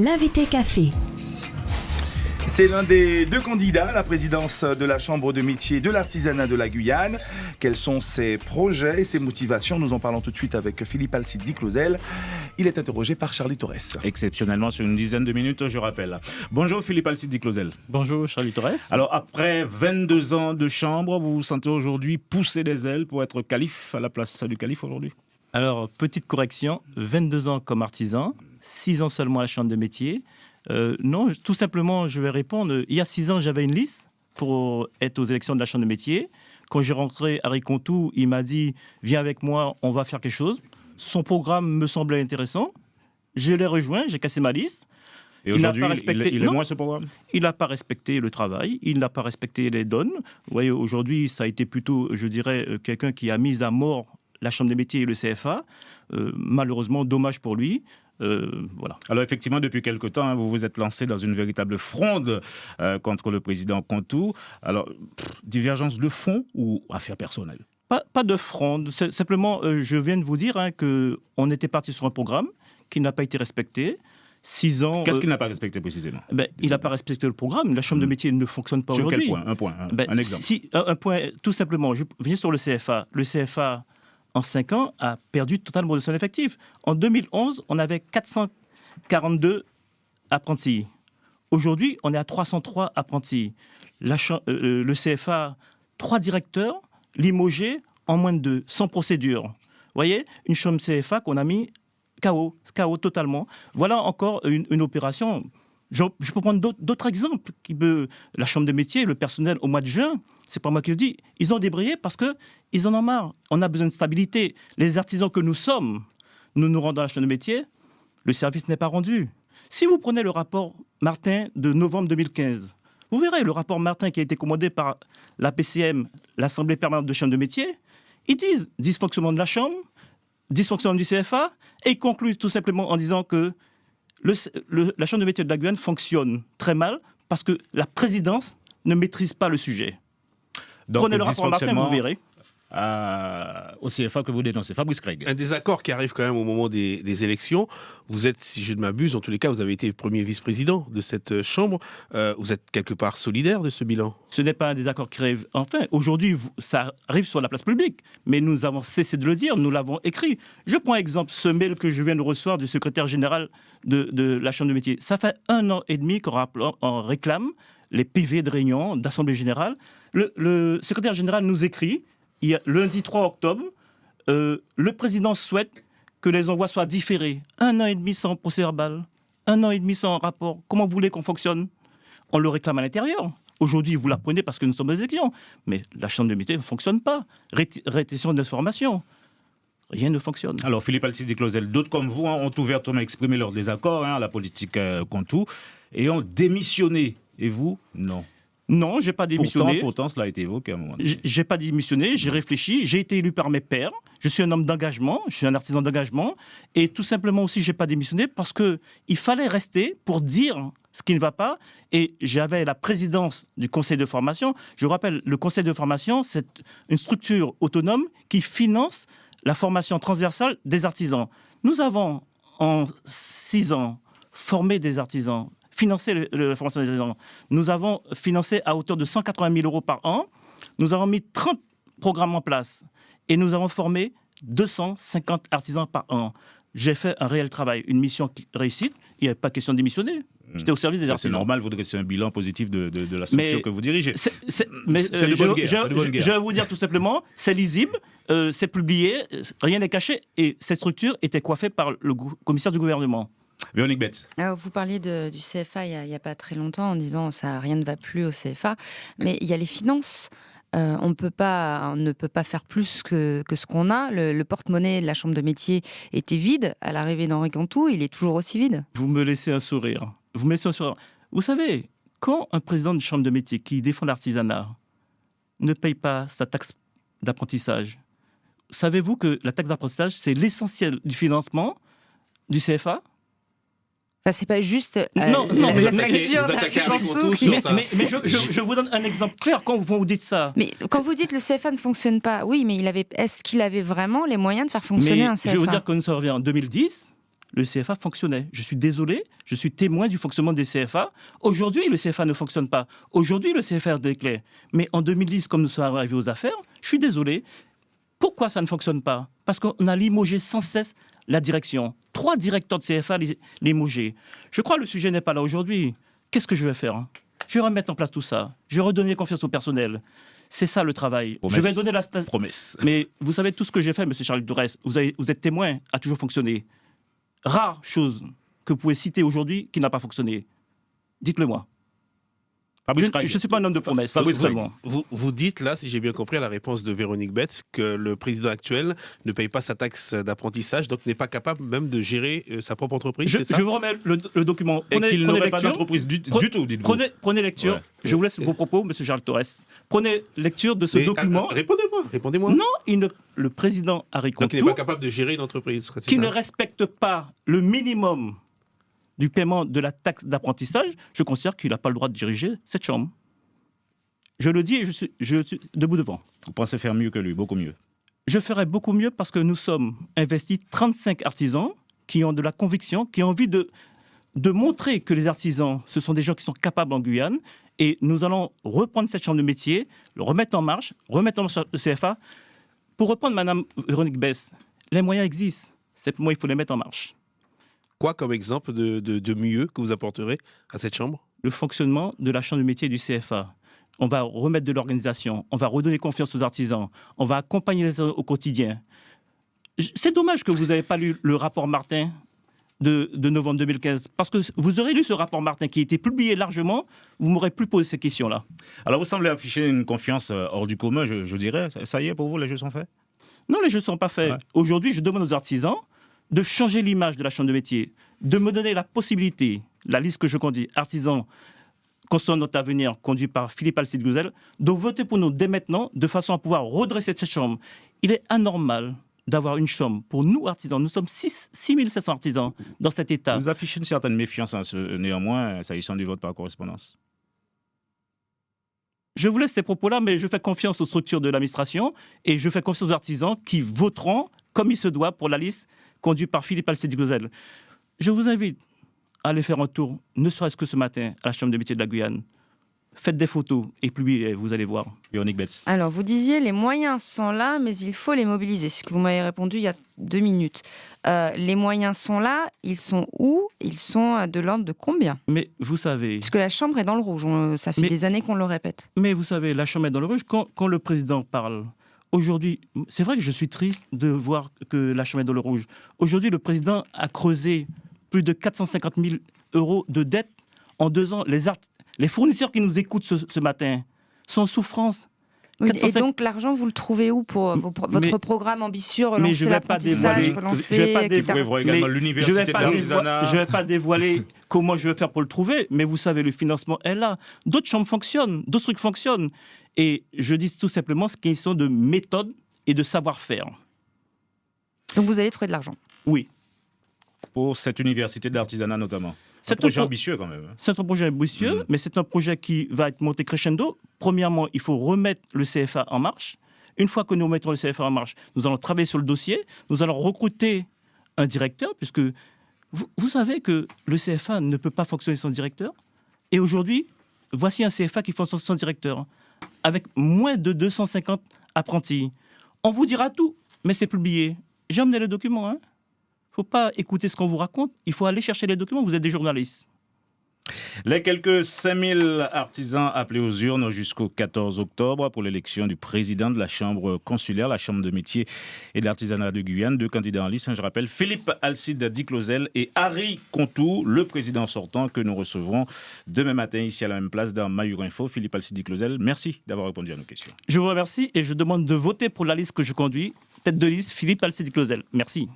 L'invité café. C'est l'un des deux candidats à la présidence de la Chambre de métier de l'artisanat de la Guyane. Quels sont ses projets et ses motivations? Nous en parlons tout de suite avec Philippe Alcide Di Clausel. Il est interrogé par Charlie Torres. Exceptionnellement sur une dizaine de minutes, je rappelle. Bonjour Philippe Alcide Di Clausel. Bonjour Charlie Torres. Alors après 22 ans de chambre, vous vous sentez aujourd'hui pousser des ailes pour être calife à la place du calife aujourd'hui? Alors, petite correction, 22 ans comme artisan, 6 ans seulement à la Chambre de métier. Non, tout simplement, je vais répondre. Il y a 6 ans, j'avais une liste pour être aux élections de la Chambre de métier. Quand j'ai rencontré Harry Contou, il m'a dit « Viens avec moi, on va faire quelque chose ». Son programme me semblait intéressant. Je l'ai rejoint, j'ai cassé ma liste. Et aujourd'hui, il est moins ce programme? Il n'a pas respecté le travail, il n'a pas respecté les donnes. Vous voyez, aujourd'hui, ça a été plutôt, je dirais, quelqu'un qui a mis à mort la Chambre des métiers et le CFA. Malheureusement, dommage pour lui. Voilà. Alors effectivement, depuis quelque temps, vous vous êtes lancé dans une véritable fronde contre le président Contou. Alors, divergence de fond ou affaire personnelle? Pas de fronde. Simplement, je viens de vous dire qu'on était parti sur un programme qui n'a pas été respecté. 6 ans. Qu'est-ce qu'il n'a pas respecté précisément? Il n'a pas respecté le programme. La Chambre de métier ne fonctionne pas aujourd'hui. Sur quel point? Un exemple. Un point, tout simplement. Je viens sur le CFA. Le CFA, en 5 ans, a perdu totalement de son effectif. En 2011, on avait 442 apprentis. Aujourd'hui, on est à 303 apprentis. Le CFA, 3 directeurs limogés en moins de 2, sans procédure. Vous voyez, une chambre CFA qu'on a mis KO totalement. Voilà encore une opération. Je peux prendre d'autres exemples. La chambre de métier, le personnel au mois de juin, c'est pas moi qui le dis, ils ont débrayé parce qu'ils en ont marre. On a besoin de stabilité. Les artisans que nous sommes, nous rendons dans la chambre de métier, le service n'est pas rendu. Si vous prenez le rapport Martin de novembre 2015, vous verrez le rapport Martin qui a été commandé par la PCM, l'Assemblée permanente de chambre de métier, ils disent dysfonctionnement de la chambre, dysfonctionnement du CFA, et ils concluent tout simplement en disant que la Chambre de métier de la Guyane fonctionne très mal parce que la présidence ne maîtrise pas le sujet. Donc, prenez le rapport Martin, vous verrez. Au CFA que vous dénoncez. Fabrice Craig. Un désaccord qui arrive quand même au moment des élections. Vous êtes, si je ne m'abuse, en tous les cas, vous avez été premier vice-président de cette chambre. Vous êtes quelque part solidaire de ce bilan? Ce n'est pas un désaccord qui arrive. Enfin, aujourd'hui, ça arrive sur la place publique. Mais nous avons cessé de le dire, nous l'avons écrit. Je prends exemple ce mail que je viens de recevoir du secrétaire général de la Chambre de métier. Ça fait 1 an et demi qu'on réclame les PV de réunion, d'Assemblée générale. Le secrétaire général nous écrit, lundi 3 octobre, le président souhaite que les envois soient différés. 1 an et demi sans procès-verbal, 1 an et demi sans rapport. Comment vous voulez qu'on fonctionne? On le réclame à l'intérieur. Aujourd'hui, vous l'apprenez parce que nous sommes aux élections. Mais la Chambre de métier ne fonctionne pas. Rétention d'informations. Rien ne fonctionne. Alors, Philippe Alcide Di Clausel, d'autres comme vous ont ouvertement exprimé leur désaccord à la politique Contou et ont démissionné. Et vous, non? Non, je n'ai pas démissionné. Pourtant, cela a été évoqué à un moment donné. Je n'ai pas démissionné, j'ai réfléchi, j'ai été élu par mes pairs, je suis un homme d'engagement, je suis un artisan d'engagement, et tout simplement aussi, je n'ai pas démissionné parce qu'il fallait rester pour dire ce qui ne va pas, et j'avais la présidence du conseil de formation. Je vous rappelle, le conseil de formation, c'est une structure autonome qui finance la formation transversale des artisans. Nous avons, en 6 ans, formé des artisans, financer la formation des artisans. Nous avons financé à hauteur de 180 000 euros par an. Nous avons mis 30 programmes en place et nous avons formé 250 artisans par an. J'ai fait un réel travail, une mission réussite. Il n'y avait pas question de démissionner. J'étais au service des artisans. C'est normal, vous dressez un bilan positif de la structure que vous dirigez. Je vais vous dire tout simplement, c'est lisible, c'est publié, rien n'est caché. Et cette structure était coiffée par le commissaire du gouvernement. Véronique Betts. Alors, vous parliez du CFA il n'y a pas très longtemps en disant ça, rien ne va plus au CFA, mais il y a les finances. On ne peut pas faire plus que ce qu'on a. Le porte-monnaie de la Chambre de métier était vide à l'arrivée d'Henri Contou, il est toujours aussi vide. Vous me laissez un sourire. Vous savez, quand un président de Chambre de métier qui défend l'artisanat ne paye pas sa taxe d'apprentissage, savez-vous que la taxe d'apprentissage, c'est l'essentiel du financement du CFA? Enfin, c'est pas juste la facture. Mais je vous donne un exemple clair quand vous dites ça. Mais quand vous dites le CFA ne fonctionne pas, oui, mais est-ce qu'il avait vraiment les moyens de faire fonctionner un CFA? Je vais vous dire que nous sommes en 2010. le CFA fonctionnait. Je suis désolé, je suis témoin du fonctionnement des CFA. Aujourd'hui, le CFA ne fonctionne pas. Aujourd'hui, le CFA déclare. Mais en 2010, comme nous sommes arrivés aux affaires, je suis désolé. Pourquoi ça ne fonctionne pas? Parce qu'on a limogé sans cesse la direction. 3 directeurs de CFA limogés. Je crois que le sujet n'est pas là aujourd'hui. Qu'est-ce que je vais faire? Je vais remettre en place tout ça. Je vais redonner confiance au personnel. C'est ça le travail. Promesse. Je vais donner la Promesse. Mais vous savez, tout ce que j'ai fait, M. Charles Tourès, vous êtes témoin, a toujours fonctionné. Rare chose que vous pouvez citer aujourd'hui qui n'a pas fonctionné. Dites-le moi. Je ne suis pas un homme de promesses. Seulement. Vous dites là, si j'ai bien compris à la réponse de Véronique Betts, que le président actuel ne paye pas sa taxe d'apprentissage, donc n'est pas capable même de gérer sa propre entreprise, c'est ça? Je vous remets le document. Et qu'il n'aurait pas d'entreprise du tout, dites-vous. Prenez lecture. Ouais. Je vous laisse vos propos, M. Charles Tourès. Prenez lecture de ce document. Répondez-moi. Non, le président Harry Contour, donc il n'est pas capable de gérer une entreprise. Qui ne respecte pas le minimum du paiement de la taxe d'apprentissage, je considère qu'il n'a pas le droit de diriger cette chambre. Je le dis et je suis debout devant. Vous pensez faire mieux que lui, beaucoup mieux? Je ferai beaucoup mieux parce que nous sommes investis 35 artisans qui ont de la conviction, qui ont envie de montrer que les artisans, ce sont des gens qui sont capables en Guyane. Et nous allons reprendre cette chambre de métier, le remettre en marche le CFA. Pour reprendre Mme Véronique Betts, les moyens existent. Simplement, il faut les mettre en marche. Quoi comme exemple de mieux que vous apporterez à cette chambre? Le fonctionnement de la chambre de métier du CFA. On va remettre de l'organisation, on va redonner confiance aux artisans, on va accompagner les artisans au quotidien. C'est dommage que vous n'ayez pas lu le rapport Martin de novembre 2015, parce que vous aurez lu ce rapport Martin qui a été publié largement, vous m'aurez plus posé ces questions-là. Alors vous semblez afficher une confiance hors du commun, je dirais. Ça y est, pour vous, les jeux sont faits? Non, les jeux ne sont pas faits. Ouais. Aujourd'hui, je demande aux artisans de changer l'image de la chambre de métier, de me donner la possibilité, la liste que je conduis, artisans, construisant notre avenir, conduit par Philippe Alcide Gouzel, de voter pour nous dès maintenant, de façon à pouvoir redresser cette chambre. Il est anormal d'avoir une chambre pour nous artisans. Nous sommes 6700 artisans dans cet état. Vous affichez une certaine méfiance, néanmoins, s'agissant du vote par correspondance. Je vous laisse ces propos-là, mais je fais confiance aux structures de l'administration et je fais confiance aux artisans qui voteront comme il se doit pour la liste conduit par Philippe Alcide Gouzel. Je vous invite à aller faire un tour, ne serait-ce que ce matin, à la Chambre de métier de la Guyane. Faites des photos et publiez, vous allez voir. Véronique Betts. Alors, vous disiez, les moyens sont là, mais il faut les mobiliser. C'est ce que vous m'avez répondu il y a 2 minutes. Les moyens sont là, ils sont où? Ils sont de l'ordre de combien? Mais vous savez... Parce que la Chambre est dans le rouge, ça fait des années qu'on le répète. Mais vous savez, la Chambre est dans le rouge quand le président parle. Aujourd'hui, c'est vrai que je suis triste de voir que la Chambre est dans le rouge. Aujourd'hui, le président a creusé plus de 450 000 € de dette en 2 ans. Les fournisseurs qui nous écoutent ce matin sont en souffrance. Oui, et donc l'argent, vous le trouvez où pour votre programme ambitieux, relancer l'apprentissage, relancer, etc. Je ne vais pas dévoiler comment je vais faire pour le trouver, mais vous savez, le financement est là. D'autres chambres fonctionnent, d'autres trucs fonctionnent. Et je dis tout simplement ce qu'ils sont de méthode et de savoir-faire. Donc vous allez trouver de l'argent? Oui. Pour cette université d'artisanat notamment. C'est un projet ambitieux quand même. C'est un projet ambitieux, mais c'est un projet qui va être monté crescendo. Premièrement, il faut remettre le CFA en marche. Une fois que nous mettons le CFA en marche, nous allons travailler sur le dossier. Nous allons recruter un directeur, puisque vous savez que le CFA ne peut pas fonctionner sans directeur. Et aujourd'hui, voici un CFA qui fonctionne sans directeur, avec moins de 250 apprentis. On vous dira tout, mais c'est publié. J'ai emmené le document, hein. Il ne faut pas écouter ce qu'on vous raconte, il faut aller chercher les documents, vous êtes des journalistes. Les quelques 5000 artisans appelés aux urnes jusqu'au 14 octobre pour l'élection du président de la Chambre consulaire, la Chambre de métier et de l'artisanat de Guyane. 2 candidats en lice, je rappelle, Philippe Alcide Diclosel et Harry Contour, le président sortant que nous recevrons demain matin ici à la même place dans Mayur Info. Philippe Alcide Diclosel, merci d'avoir répondu à nos questions. Je vous remercie et je demande de voter pour la liste que je conduis. Tête de liste, Philippe Alcide Diclosel. Merci.